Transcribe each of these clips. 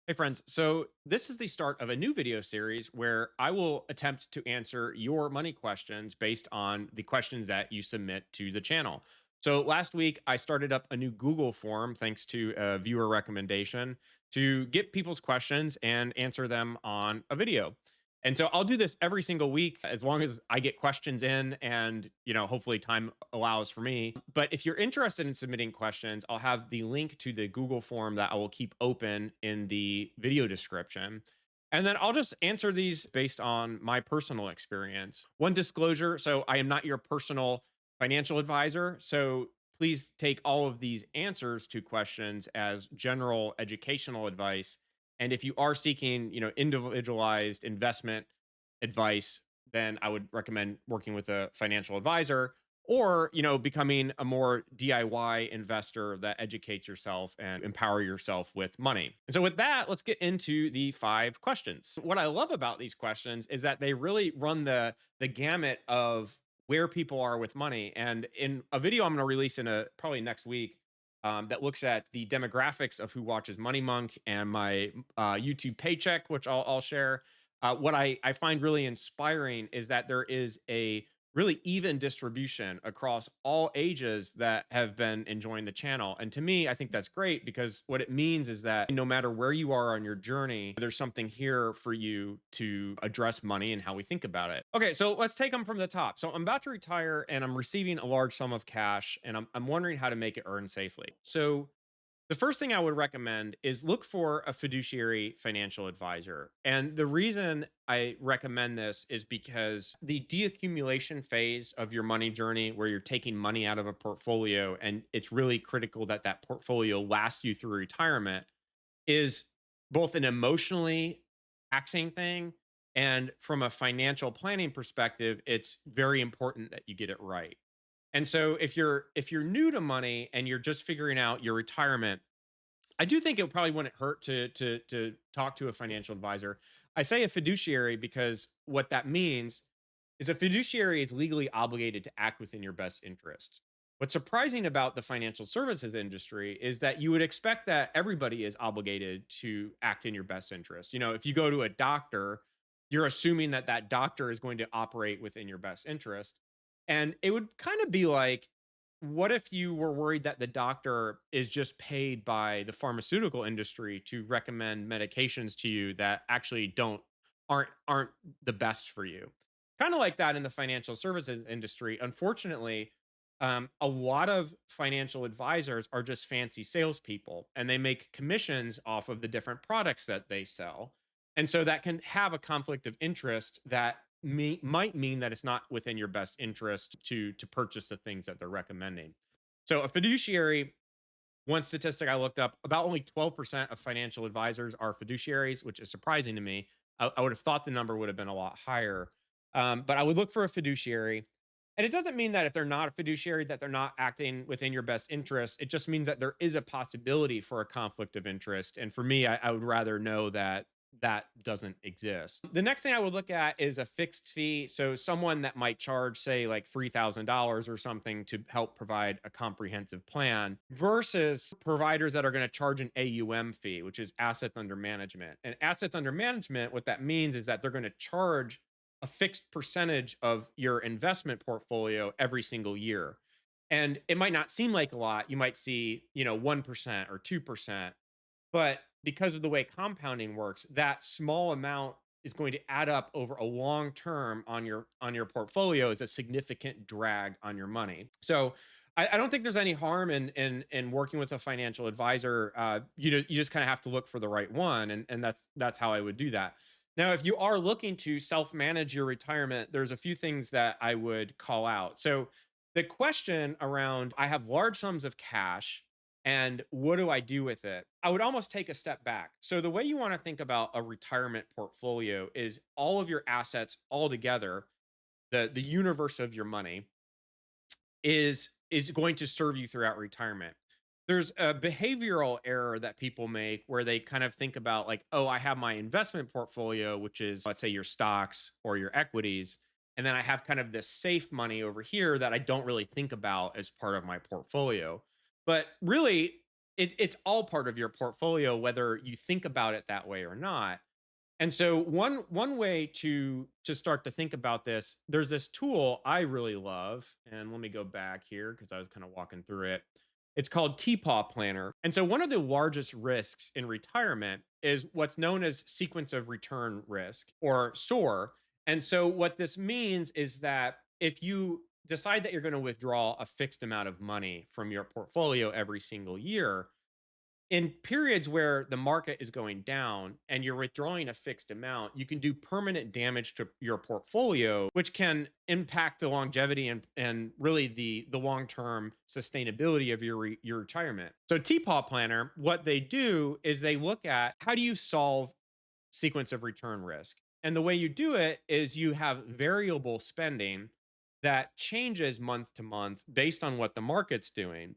Hey friends, so this is the start of a new video series where I will attempt to answer your money questions based on the questions that you submit to the channel. So last week I started up a new Google form thanks to a viewer recommendation to get people's questions and answer them on a video. And so I'll do this every single week as long as I get questions in and, hopefully time allows for me. But if you're interested in submitting questions, I'll have the link to the Google form that I will keep open in the video description. And then I'll just answer these based on my personal experience. One disclosure, so I am not your personal financial advisor, so please take all of these answers to questions as general educational advice, and if you are seeking, individualized investment advice, then I would recommend working with a financial advisor or, becoming a more DIY investor that educates yourself and empower yourself with money. And so with that, let's get into the 5 questions. What I love about these questions is that they really run the gamut of where people are with money. And in a video I'm going to release in a probably next week, that looks at the demographics of who watches Money Monk and my YouTube paycheck, which I'll share. What I find really inspiring is that there is a really even distribution across all ages that have been enjoying the channel. And to me, I think that's great because what it means is that no matter where you are on your journey, there's something here for you to address money and how we think about it. Okay, so let's take them from the top. So I'm about to retire and I'm receiving a large sum of cash and I'm wondering how to make it earn safely. So the first thing I would recommend is look for a fiduciary financial advisor. And the reason I recommend this is because the deaccumulation phase of your money journey, where you're taking money out of a portfolio, and it's really critical that that portfolio lasts you through retirement, is both an emotionally taxing thing. And from a financial planning perspective, it's very important that you get it right. And so if you're new to money and you're just figuring out your retirement, I do think it probably wouldn't hurt to talk to a financial advisor. I say a fiduciary because what that means is a fiduciary is legally obligated to act within your best interest. What's surprising about the financial services industry is that you would expect that everybody is obligated to act in your best interest. If you go to a doctor, you're assuming that that doctor is going to operate within your best interest. And it would kind of be like, what if you were worried that the doctor is just paid by the pharmaceutical industry to recommend medications to you that actually aren't the best for you? Kind of like that in the financial services industry. Unfortunately, a lot of financial advisors are just fancy salespeople and they make commissions off of the different products that they sell. And so that can have a conflict of interest that might mean that it's not within your best interest to purchase the things that they're recommending. So a fiduciary, one statistic I looked up, about only 12% of financial advisors are fiduciaries, which is surprising to me. I would have thought the number would have been a lot higher. But I would look for a fiduciary. And it doesn't mean that if they're not a fiduciary, that they're not acting within your best interest. It just means that there is a possibility for a conflict of interest. And for me, I would rather know that that doesn't exist. The next thing I would look at is a fixed fee. So someone that might charge, say, like $3,000 or something to help provide a comprehensive plan versus providers that are going to charge an AUM fee, which is assets under management. And assets under management, what that means is that they're going to charge a fixed percentage of your investment portfolio every single year. And it might not seem like a lot. You might see, 1% or 2%. But because of the way compounding works, that small amount is going to add up over a long term on your portfolio as a significant drag on your money. So I don't think there's any harm in working with a financial advisor. You just kind of have to look for the right one, and that's how I would do that. Now, if you are looking to self manage your retirement, there's a few things that I would call out. So the question around I have large sums of cash and what do I do with it? I would almost take a step back. So the way you want to think about a retirement portfolio is all of your assets all together, the universe of your money is going to serve you throughout retirement. There's a behavioral error that people make where they kind of think about like, oh, I have my investment portfolio, which is let's say your stocks or your equities, and then I have kind of this safe money over here that I don't really think about as part of my portfolio. But really, it's all part of your portfolio, whether you think about it that way or not. And so one way to start to think about this, there's this tool I really love, and let me go back here because I was kind of walking through it. It's called TPAW Planner. And so one of the largest risks in retirement is what's known as sequence of return risk, or SOAR. And so what this means is that if you decide that you're going to withdraw a fixed amount of money from your portfolio every single year, in periods where the market is going down and you're withdrawing a fixed amount, you can do permanent damage to your portfolio, which can impact the longevity and really the long-term sustainability of your retirement. So TPAW Planner, what they do is they look at how do you solve sequence of return risk. And the way you do it is you have variable spending that changes month to month based on what the market's doing.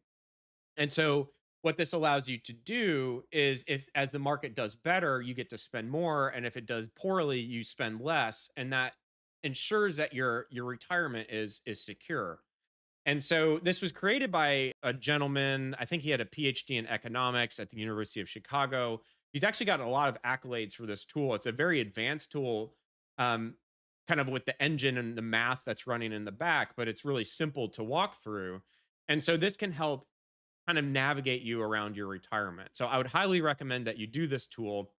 And so what this allows you to do is, if as the market does better, you get to spend more, and if it does poorly, you spend less, and that ensures that your retirement is secure. And so this was created by a gentleman, I think he had a PhD in economics at the University of Chicago. He's actually got a lot of accolades for this tool. It's a very advanced tool, um, kind of with the engine and the math that's running in the back, but it's really simple to walk through. And so this can help kind of navigate you around your retirement. So I would highly recommend that you do this tool.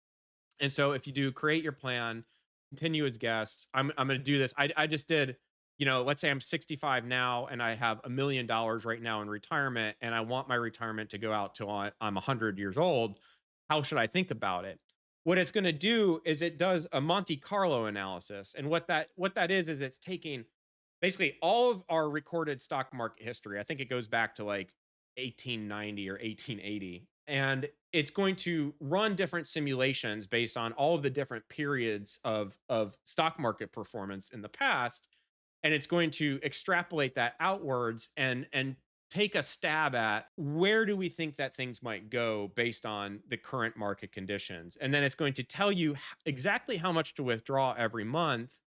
And so if you do create your plan, continue as guests. I'm going to do this. I just did, let's say I'm 65 now and I have $1 million right now in retirement, and I want my retirement to go out till I'm 100 years old. How should I think about it? What it's going to do is it does a Monte Carlo analysis, and what that is it's taking basically all of our recorded stock market history. I think it goes back to like 1890 or 1880. And it's going to run different simulations based on all of the different periods of stock market performance in the past. And it's going to extrapolate that outwards and take a stab at where do we think that things might go based on the current market conditions. And then it's going to tell you exactly how much to withdraw every month,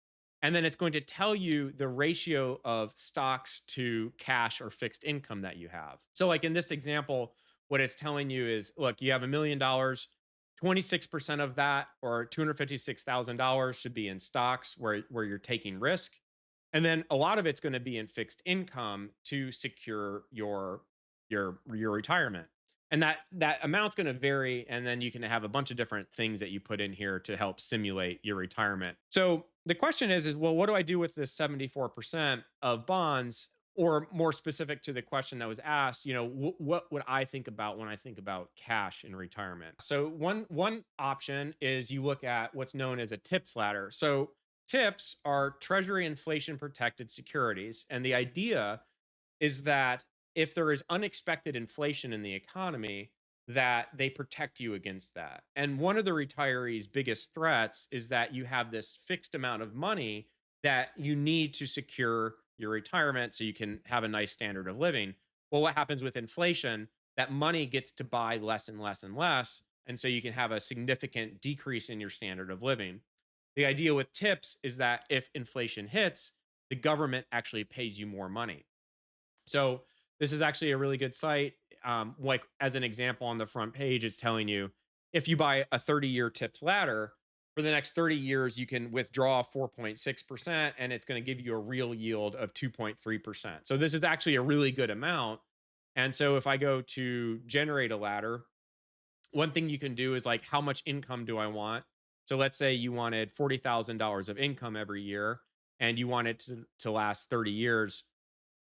and then it's going to tell you the ratio of stocks to cash or fixed income that you have. So, like in this example, what it's telling you is, look, you have $1 million, 26% of that, or $256,000, should be in stocks where you're taking risk. And then a lot of it's going to be in fixed income to secure your retirement. And that amount's going to vary, and then you can have a bunch of different things that you put in here to help simulate your retirement. So the question is well, what do I do with this 74% of bonds? Or more specific to the question that was asked, what would I think about when I think about cash in retirement? So one option is you look at what's known as a TIPS ladder. So TIPS are Treasury inflation protected securities, and the idea is that if there is unexpected inflation in the economy, that they protect you against that. And one of the retirees' biggest threats is that you have this fixed amount of money that you need to secure your retirement so you can have a nice standard of living. Well, what happens with inflation? That money gets to buy less and less and less. And so you can have a significant decrease in your standard of living. The idea with tips is that if inflation hits, the government actually pays you more money. So this is actually a really good site. Like as an example, on the front page, it's telling you if you buy a 30-year tips ladder, for the next 30 years, you can withdraw 4.6%, and it's going to give you a real yield of 2.3%. So this is actually a really good amount. And so if I go to generate a ladder, one thing you can do is like, how much income do I want? So let's say you wanted $40,000 of income every year and you want it to last 30 years.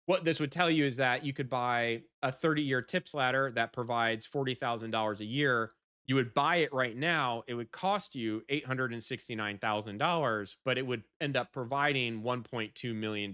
What this would tell you is that you could buy a 30-year tips ladder that provides $40,000 a year. You would buy it right now. It would cost you $869,000, but it would end up providing $1.2 million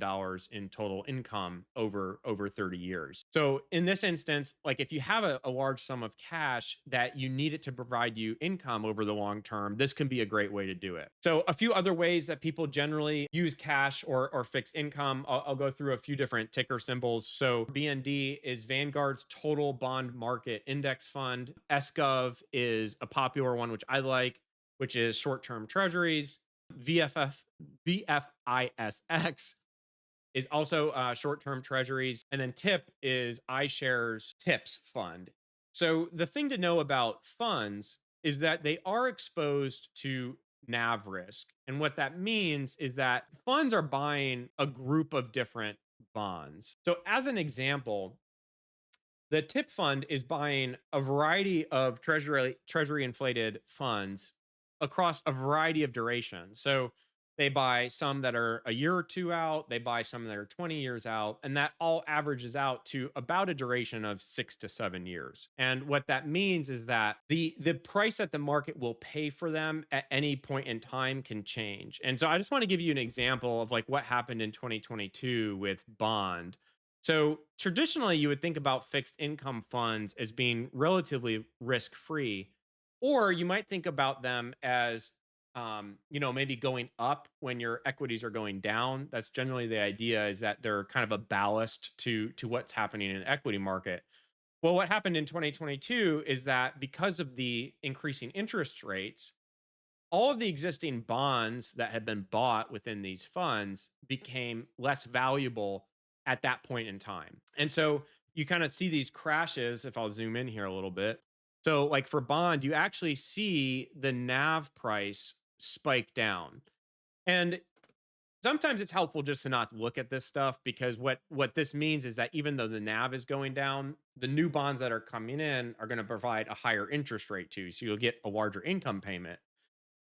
in total income over 30 years. So in this instance, like if you have a large sum of cash that you need it to provide you income over the long term, this can be a great way to do it. So a few other ways that people generally use cash or fixed income, I'll go through a few different ticker symbols. So BND is Vanguard's Total Bond Market Index Fund. SGov is a popular one, which I like, which is short-term treasuries. VFISX is also short-term treasuries. And then TIP is iShares TIPS Fund. So the thing to know about funds is that they are exposed to NAV risk. And what that means is that funds are buying a group of different bonds. So as an example, the tip fund is buying a variety of treasury inflated funds across a variety of durations. So they buy some that are a year or two out, they buy some that are 20 years out, and that all averages out to about a duration of 6 to 7 years. And what that means is that the price that the market will pay for them at any point in time can change. And so I just want to give you an example of like what happened in 2022 with bond. So traditionally, you would think about fixed income funds as being relatively risk free, or you might think about them as, maybe going up when your equities are going down. That's generally the idea, is that they're kind of a ballast to what's happening in the equity market. Well, what happened in 2022 is that because of the increasing interest rates, all of the existing bonds that had been bought within these funds became less valuable at that point in time. And so you kind of see these crashes. If I'll zoom in here a little bit. So, like for bond, you actually see the NAV price spike down. And sometimes it's helpful just to not look at this stuff, because what this means is that even though the NAV is going down, the new bonds that are coming in are going to provide a higher interest rate too. So you'll get a larger income payment.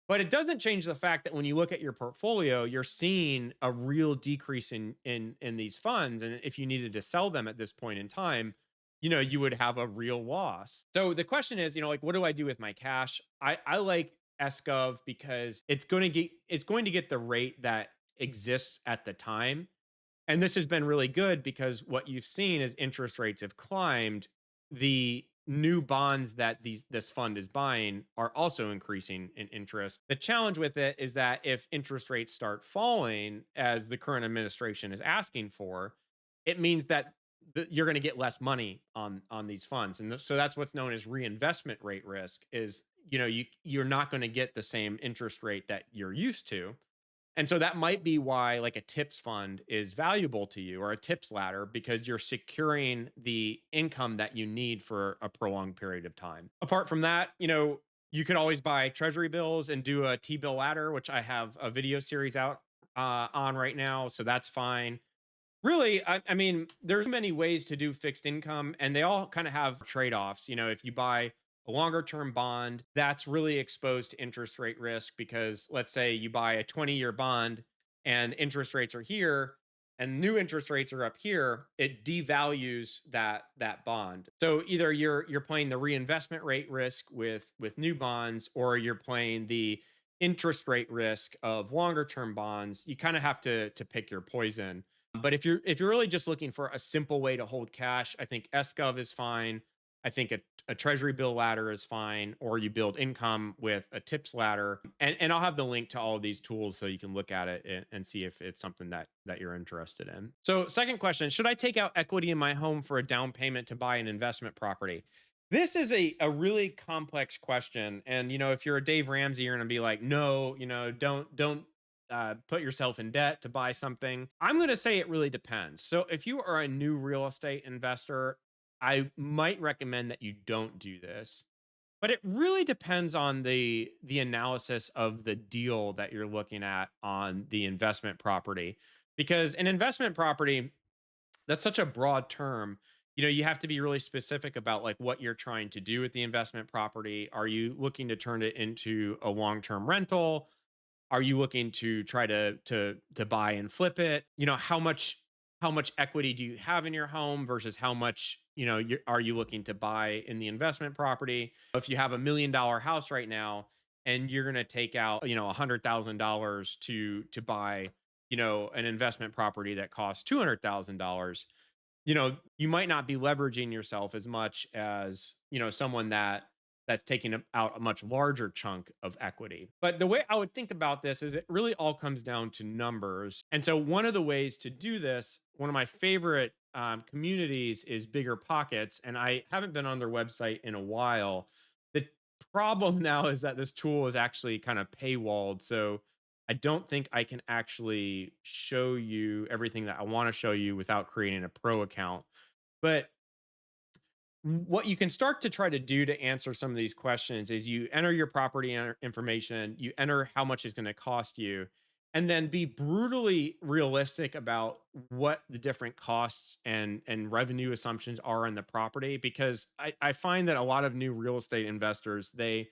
But it doesn't change the fact that when you look at your portfolio, you're seeing a real decrease in these funds. And if you needed to sell them at this point in time, you would have a real loss. So the question is, like, what do I do with my cash? I like SGov because it's going to get the rate that exists at the time. And this has been really good because what you've seen is interest rates have climbed. The new bonds that this fund is buying are also increasing in interest. The challenge with it is that if interest rates start falling, as the current administration is asking for, it means that you're going to get less money on these funds. And so that's what's known as reinvestment rate risk. Is you're not going to get the same interest rate that you're used to. And so that might be why like a tips fund is valuable to you, or a tips ladder, because you're securing the income that you need for a prolonged period of time. Apart from that, you could always buy treasury bills and do a T-bill ladder, which I have a video series out on right now. So that's fine. Really, I mean, there's many ways to do fixed income, and they all kind of have trade-offs. If you buy a longer term bond, that's really exposed to interest rate risk, because let's say you buy a 20-year bond and interest rates are here and new interest rates are up here, it devalues that bond. So either you're playing the reinvestment rate risk with new bonds, or you're playing the interest rate risk of longer term bonds. You kind of have to pick your poison. But if you're really just looking for a simple way to hold cash, I think SGov is fine. I think a treasury bill ladder is fine, or you build income with a tips ladder. And I'll have the link to all of these tools so you can look at it and see if it's something that you're interested in. So, second question, should I take out equity in my home for a down payment to buy an investment property? This is a really complex question. And if you're a Dave Ramsey, you're gonna be like, no, don't put yourself in debt to buy something. I'm going to say it really depends. So, if you are a new real estate investor, I might recommend that you don't do this. But it really depends on the analysis of the deal that you're looking at on the investment property. Because an investment property, that's such a broad term. You have to be really specific about like what you're trying to do with the investment property. Are you looking to turn it into a long-term rental? Are you looking to try to buy and flip it? How much equity do you have in your home versus how much, are you looking to buy in the investment property? If you have $1 million house right now and you're going to take out, $100,000 to buy, an investment property that costs $200,000, you might not be leveraging yourself as much as, someone that's taking out a much larger chunk of equity. But the way I would think about this is it really all comes down to numbers. And so one of the ways to do this, one of my favorite communities is Bigger Pockets, and I haven't been on their website in a while. The problem now is that this tool is actually kind of paywalled. So I don't think I can actually show you everything that I want to show you without creating a pro account. But what you can start to try to do to answer some of these questions is you enter your property information, you enter how much it's going to cost you, and then be brutally realistic about what the different costs and revenue assumptions are in the property. Because I find that a lot of new real estate investors, they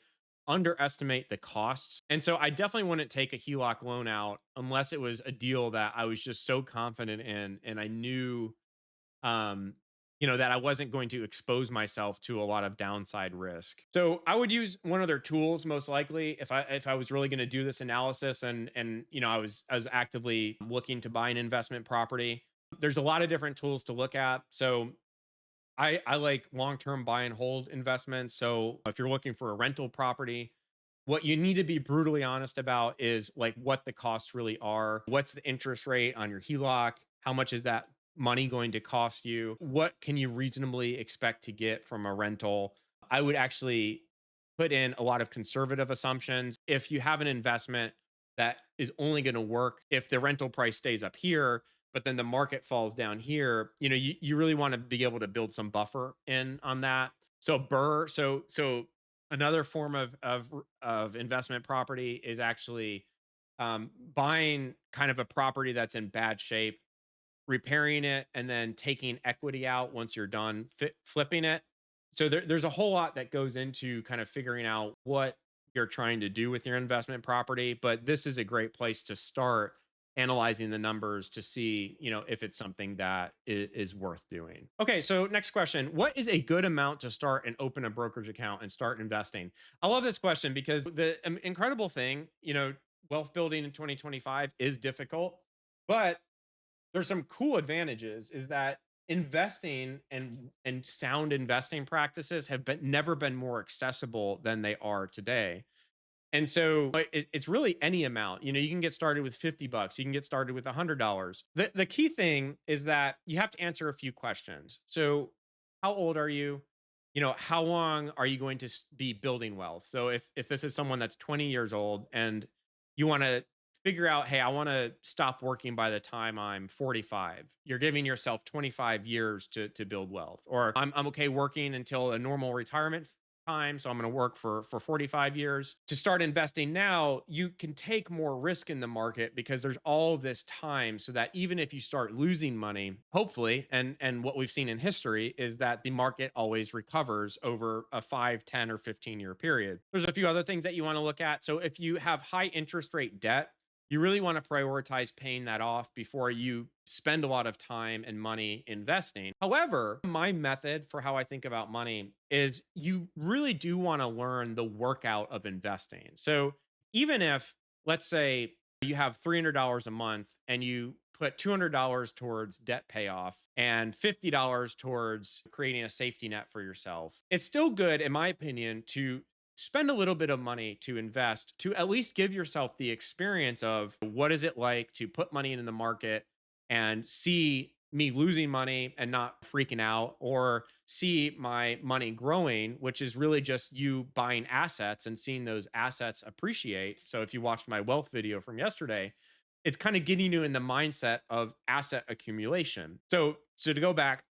underestimate the costs. And so I definitely wouldn't take a HELOC loan out unless it was a deal that I was just so confident in and I knew um, that I wasn't going to expose myself to a lot of downside risk. So I would use one of their tools most likely if I was really going to do this analysis and I was actively looking to buy an investment property. There's a lot of different tools to look at. So I like long-term buy and hold investments. So if you're looking for a rental property, what you need to be brutally honest about is like what the costs really are. What's the interest rate on your HELOC? How much is that money going to cost you? What can you reasonably expect to get from a rental? I would actually put in a lot of conservative assumptions. If you have an investment that is only going to work if the rental price stays up here, but then the market falls down here, you really want to be able to build some buffer in on that. So another form of investment property is actually buying kind of a property that's in bad shape, repairing it, and then taking equity out once you're done flipping it. So there's a whole lot that goes into kind of figuring out what you're trying to do with your investment property. But this is a great place to start analyzing the numbers to see, if it's something that is worth doing. Okay, so next question. What is a good amount to start and open a brokerage account and start investing? I love this question because the incredible thing, wealth building in 2025 is difficult, but there's some cool advantages is that investing and sound investing practices have never been more accessible than they are today. And so it's really any amount. You can get started with 50 bucks, you can get started with $100. The key thing is that you have to answer a few questions. So how old are you? How long are you going to be building wealth? So if this is someone that's 20 years old and you want to figure out, hey, I want to stop working by the time I'm 45. You're giving yourself 25 years to build wealth. Or I'm okay working until a normal retirement time, so I'm going to work for 45 years. To start investing now, you can take more risk in the market because there's all this time, so that even if you start losing money, hopefully, and what we've seen in history is that the market always recovers over a 5, 10, or 15-year period. There's a few other things that you want to look at. So if you have high interest rate debt, you really want to prioritize paying that off before you spend a lot of time and money investing. However, my method for how I think about money is you really do want to learn the workout of investing. So even if, let's say, you have $300 a month and you put $200 towards debt payoff and $50 towards creating a safety net for yourself, it's still good, in my opinion, to spend a little bit of money to invest to at least give yourself the experience of what is it like to put money in the market and see me losing money and not freaking out, or see my money growing, which is really just you buying assets and seeing those assets appreciate. So if you watched my wealth video from yesterday, it's kind of getting you in the mindset of asset accumulation. So to go back,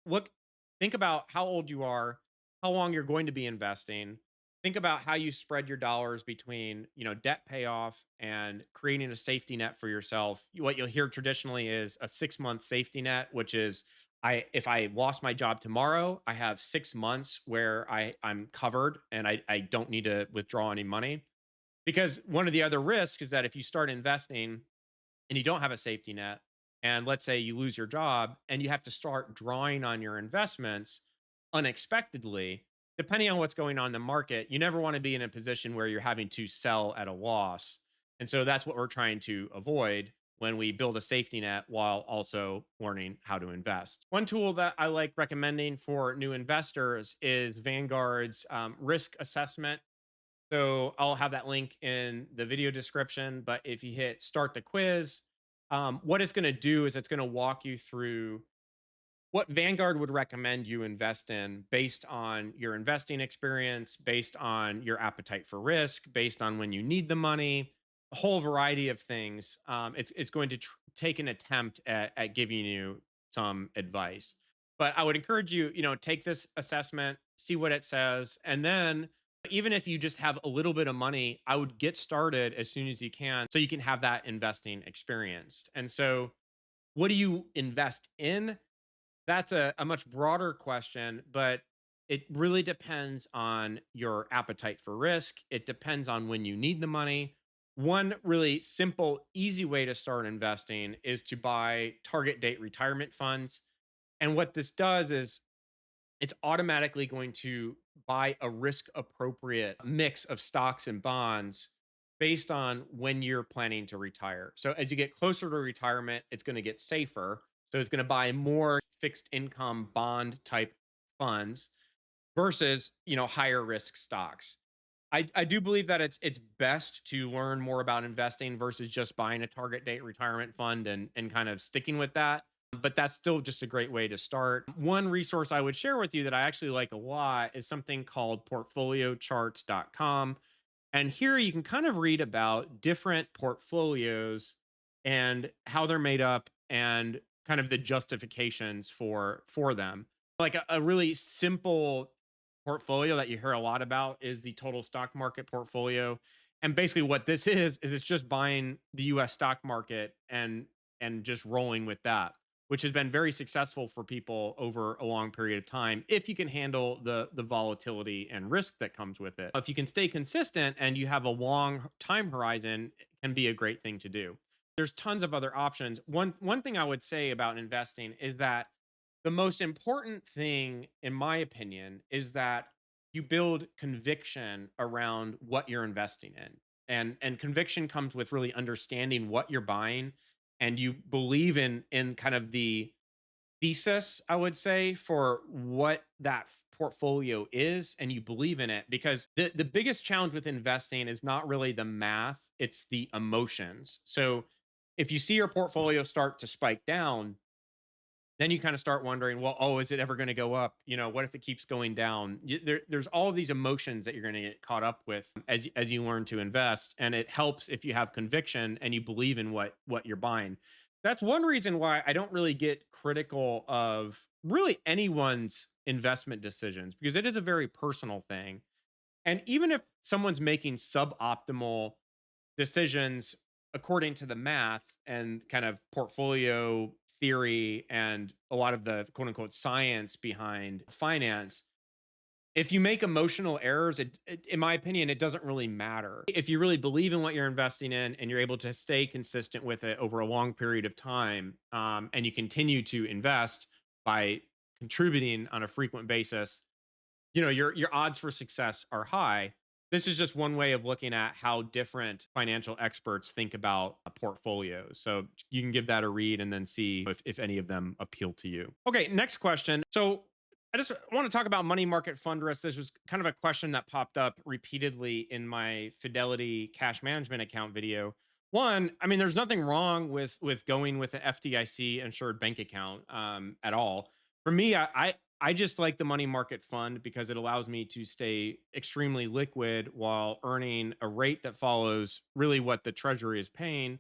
think about how old you are, how long you're going to be investing. Think about how you spread your dollars between, debt payoff and creating a safety net for yourself. What you'll hear traditionally is a 6-month safety net, which is if I lost my job tomorrow, I have 6 months where I'm covered and I don't need to withdraw any money. Because one of the other risks is that if you start investing and you don't have a safety net, and let's say you lose your job and you have to start drawing on your investments unexpectedly, depending on what's going on in the market, you never want to be in a position where you're having to sell at a loss. And so that's what we're trying to avoid when we build a safety net while also learning how to invest. One tool that I like recommending for new investors is Vanguard's risk assessment. So I'll have that link in the video description. But if you hit start the quiz, what it's going to do is it's going to walk you through what Vanguard would recommend you invest in based on your investing experience, based on your appetite for risk, based on when you need the money, a whole variety of things. It's going to take an attempt at giving you some advice. But I would encourage you, take this assessment, see what it says, and then even if you just have a little bit of money, I would get started as soon as you can so you can have that investing experience. And so, what do you invest in? That's a much broader question, but it really depends on your appetite for risk. It depends on when you need the money. One really simple, easy way to start investing is to buy target date retirement funds. And what this does is it's automatically going to buy a risk appropriate mix of stocks and bonds based on when you're planning to retire. So as you get closer to retirement, it's going to get safer. So it's going to buy more fixed income bond type funds versus, higher risk stocks. I do believe that it's best to learn more about investing versus just buying a target date retirement fund and kind of sticking with that. But that's still just a great way to start. One resource I would share with you that I actually like a lot is something called portfoliocharts.com. And here you can kind of read about different portfolios and how they're made up and kind of the justifications for them. Like a really simple portfolio that you hear a lot about is the total stock market portfolio. And basically what this is it's just buying the US stock market and just rolling with that, which has been very successful for people over a long period of time if you can handle the volatility and risk that comes with it. If you can stay consistent and you have a long time horizon, it can be a great thing to do. There's tons of other options. One thing I would say about investing is that the most important thing, in my opinion, is that you build conviction around what you're investing in. And conviction comes with really understanding what you're buying and you believe in kind of the thesis, I would say, for what that portfolio is, and you believe in it because the biggest challenge with investing is not really the math, it's the emotions. So if you see your portfolio start to spike down, then you kind of start wondering, well, oh, is it ever going to go up? What if it keeps going down? There's all of these emotions that you're going to get caught up with as you learn to invest, and it helps if you have conviction and you believe in what you're buying. That's one reason why I don't really get critical of really anyone's investment decisions because it is a very personal thing. And even if someone's making suboptimal decisions according to the math and kind of portfolio theory and a lot of the quote unquote science behind finance, if you make emotional errors, in my opinion, it doesn't really matter. If you really believe in what you're investing in and you're able to stay consistent with it over a long period of time, and you continue to invest by contributing on a frequent basis, your odds for success are high. This is just one way of looking at how different financial experts think about portfolios. So you can give that a read and then see if any of them appeal to you. Okay, next question. So I just want to talk about money market fund risk. This was kind of a question that popped up repeatedly in my Fidelity cash management account video. One, I mean, there's nothing wrong with going with an FDIC insured bank account at all. For me, I just like the money market fund because it allows me to stay extremely liquid while earning a rate that follows really what the treasury is paying,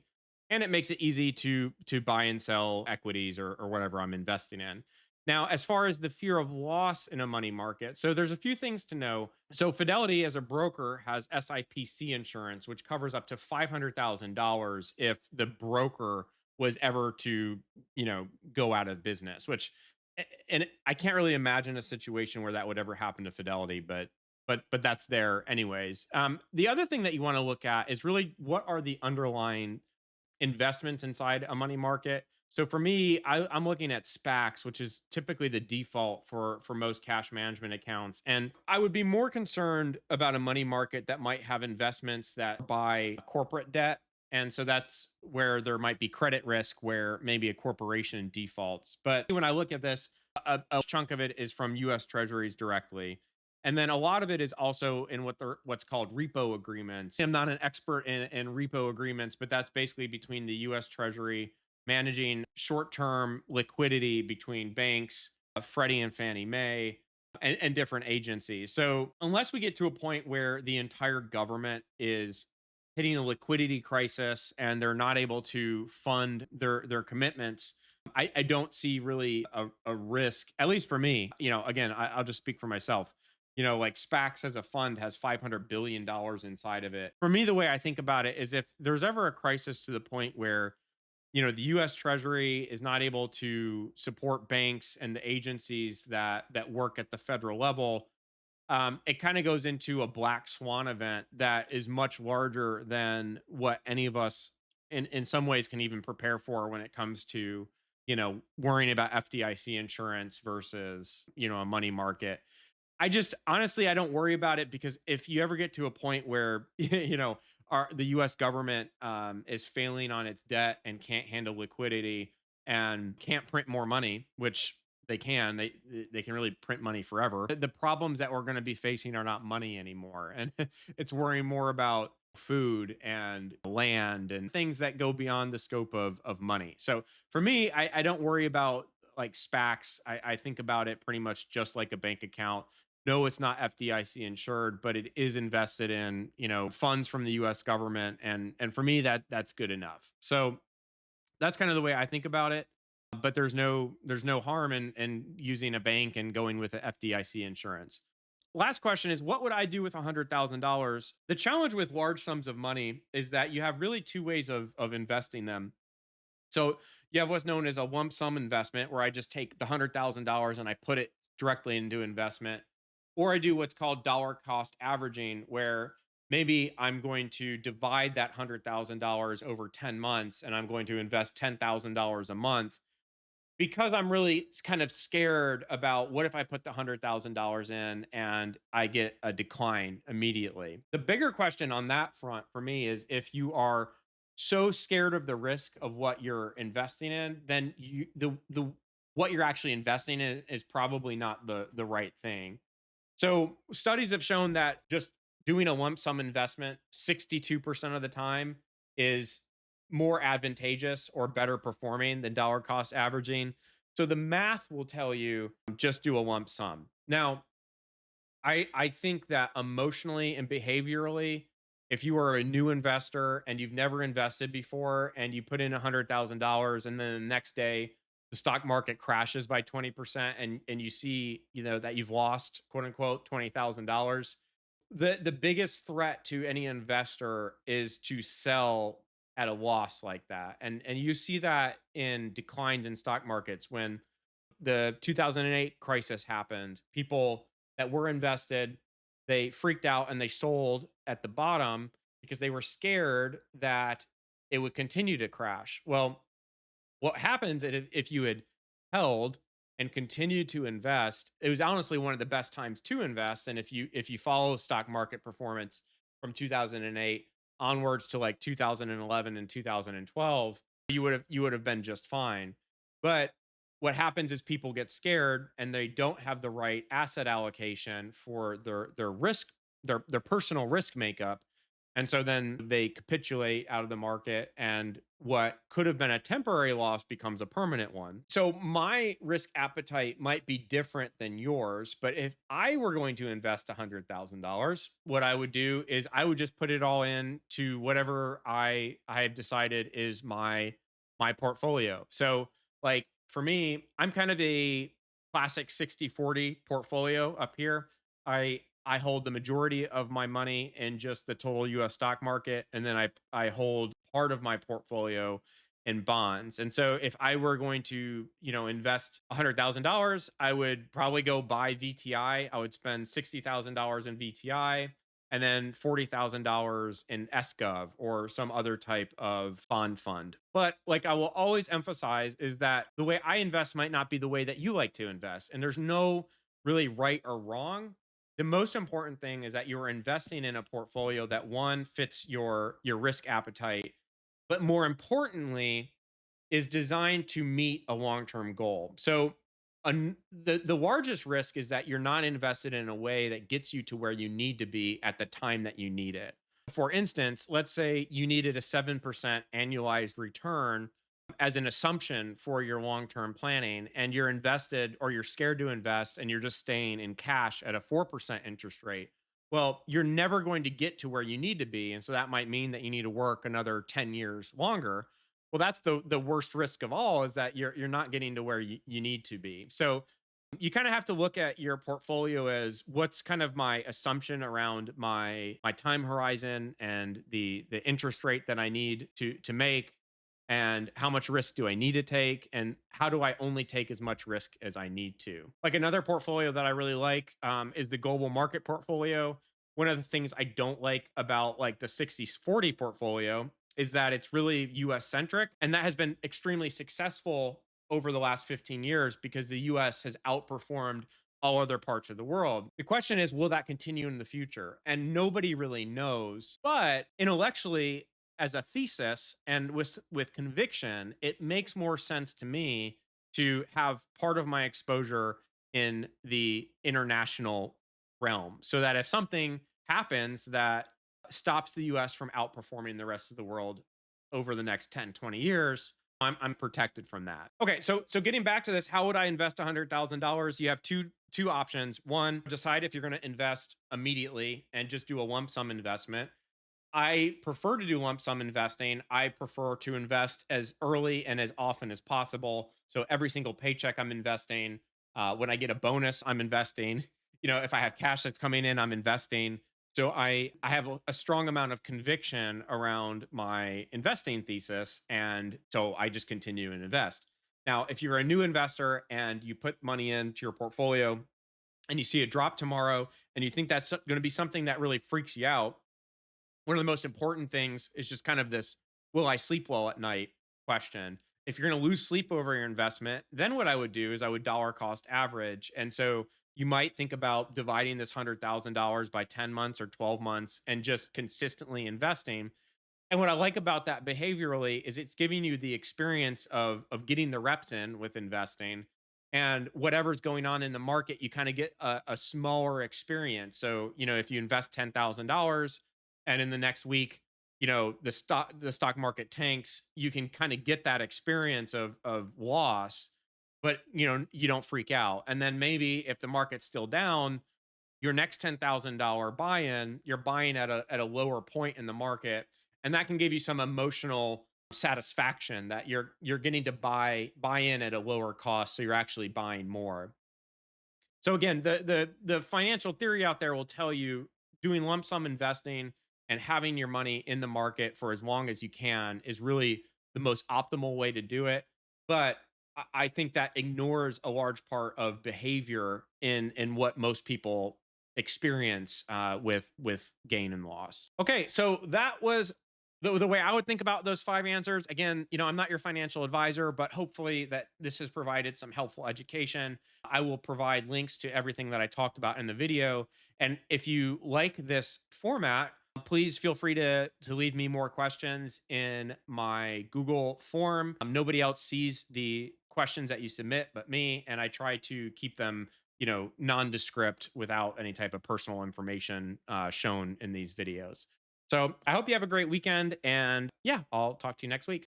and it makes it easy to buy and sell equities or whatever I'm investing in. Now, as far as the fear of loss in a money market, so there's a few things to know. So Fidelity as a broker has SIPC insurance, which covers up to $500,000 if the broker was ever to, go out of business, which and I can't really imagine a situation where that would ever happen to Fidelity, but that's there anyways. The other thing that you want to look at is really what are the underlying investments inside a money market. So for me, I'm looking at SPACs, which is typically the default for most cash management accounts. And I would be more concerned about a money market that might have investments that buy corporate debt. And so that's where there might be credit risk where maybe a corporation defaults. But when I look at this, a chunk of it is from US Treasuries directly. And then a lot of it is also in what's called repo agreements. I'm not an expert in repo agreements, but that's basically between the US Treasury managing short-term liquidity between banks, Freddie and Fannie Mae, and different agencies. So unless we get to a point where the entire government is hitting a liquidity crisis and they're not able to fund their commitments, I don't see really a risk, at least for me. Again, I'll just speak for myself. Like SPACs as a fund has $500 billion inside of it. For me, the way I think about it is if there's ever a crisis to the point where the US Treasury is not able to support banks and the agencies that work at the federal level, it kind of goes into a black swan event that is much larger than what any of us in some ways can even prepare for when it comes to worrying about FDIC insurance versus a money market. I just honestly, I don't worry about it because if you ever get to a point where the U.S. government is failing on its debt and can't handle liquidity and can't print more money, which they can really print money forever. The problems that we're going to be facing are not money anymore, and it's worrying more about food and land and things that go beyond the scope of money. So for me, I don't worry about like SPACs. I think about it pretty much just like a bank account. No, it's not FDIC insured, but it is invested in, funds from the US government. And for me, that's good enough. So that's kind of the way I think about it. But there's no harm in using a bank and going with a FDIC insurance. Last question is, what would I do with $100,000? The challenge with large sums of money is that you have really two ways of investing them. So you have what's known as a lump sum investment, where I just take the $100,000 and I put it directly into investment, or I do what's called dollar cost averaging, where maybe I'm going to divide that $100,000 over 10 months and I'm going to invest $10,000 a month because I'm really kind of scared about what if I put the $100,000 in and I get a decline immediately. The bigger question on that front for me is if you are so scared of the risk of what you're investing in, then the what you're actually investing in is probably not the right thing. So studies have shown that just doing a lump sum investment 62% of the time is more advantageous or better performing than dollar cost averaging. So the math will tell you just do a lump sum. Now, I think that emotionally and behaviorally, if you are a new investor and you've never invested before and you put in $100,000 and then the next day the stock market crashes by 20% and you see, that you've lost quote unquote $20,000, the biggest threat to any investor is to sell at a loss like that. And you see that in declines in stock markets when the 2008 crisis happened. People that were invested, they freaked out and they sold at the bottom because they were scared that it would continue to crash. Well, what happens if you had held and continued to invest, it was honestly one of the best times to invest. And if you follow stock market performance from 2008 onwards to like 2011 and 2012, you would have been just fine. But what happens is people get scared and they don't have the right asset allocation for their risk, their personal risk makeup. And so then they capitulate out of the market, and what could have been a temporary loss becomes a permanent one. So my risk appetite might be different than yours, but if I were going to invest $100,000, what I would do is I would just put it all in to whatever I have decided is my portfolio. So like for me, I'm kind of a classic 60/40 portfolio up here. I hold the majority of my money in just the total US stock market, and then I hold part of my portfolio in bonds. And so if I were going to, invest $100,000, I would probably go buy VTI. I would spend $60,000 in VTI and then $40,000 in SGov or some other type of bond fund. But like I will always emphasize is that the way I invest might not be the way that you like to invest. And there's no really right or wrong. The most important thing is that you're investing in a portfolio that one fits your risk appetite, but more importantly is designed to meet a long-term goal. So the largest risk is that you're not invested in a way that gets you to where you need to be at the time that you need it. For instance, let's say you needed a 7% annualized return as an assumption for your long-term planning, and you're invested or you're scared to invest and you're just staying in cash at a 4% interest rate. Well, you're never going to get to where you need to be, and so that might mean that you need to work another 10 years longer. Well, that's the worst risk of all, is that you're not getting to where you need to be. So you kind of have to look at your portfolio as what's kind of my assumption around my time horizon and the interest rate that I need to make, and how much risk do I need to take, and how do I only take as much risk as I need to. Like another portfolio that I really like is the global market portfolio. One of the things I don't like about like the 60/40 portfolio is that it's really US centric, and that has been extremely successful over the last 15 years because the US has outperformed all other parts of the world. The question is, will that continue in the future? And nobody really knows. But intellectually, as a thesis and with conviction, it makes more sense to me to have part of my exposure in the international realm, so that if something happens that stops the US from outperforming the rest of the world over the next 10, 20 years, I'm protected from that. Okay, so getting back to this, how would I invest $100,000? You have two options. One, decide if you're going to invest immediately and just do a lump sum investment. I prefer to do lump sum investing. I prefer to invest as early and as often as possible. So every single paycheck I'm investing. When I get a bonus, I'm investing. If I have cash that's coming in, I'm investing. So I have a strong amount of conviction around my investing thesis, and so I just continue and invest. Now, if you're a new investor and you put money into your portfolio and you see a drop tomorrow and you think that's going to be something that really freaks you out, one of the most important things is just kind of this will I sleep well at night question. If you're going to lose sleep over your investment, then what I would do is I would dollar cost average. And so you might think about dividing this $100,000 by 10 months or 12 months and just consistently investing. And what I like about that behaviorally is it's giving you the experience of getting the reps in with investing, and whatever's going on in the market, you kind of get a smaller experience. So, if you invest $10,000 and in the next week, the stock market tanks, you can kind of get that experience of loss, but you don't freak out. And then maybe if the market's still down, your next $10,000 buy-in, you're buying at a lower point in the market, and that can give you some emotional satisfaction that you're getting to buy in at a lower cost, so you're actually buying more. So again, the financial theory out there will tell you doing lump sum investing and having your money in the market for as long as you can is really the most optimal way to do it. But I think that ignores a large part of behavior in what most people experience with gain and loss. Okay, so that was the way I would think about those five answers. Again, I'm not your financial advisor, but hopefully that this has provided some helpful education. I will provide links to everything that I talked about in the video. And if you like this format, please feel free to leave me more questions in my Google form. Nobody else sees the questions that you submit but me, and I try to keep them, nondescript without any type of personal information shown in these videos. So I hope you have a great weekend, and yeah, I'll talk to you next week.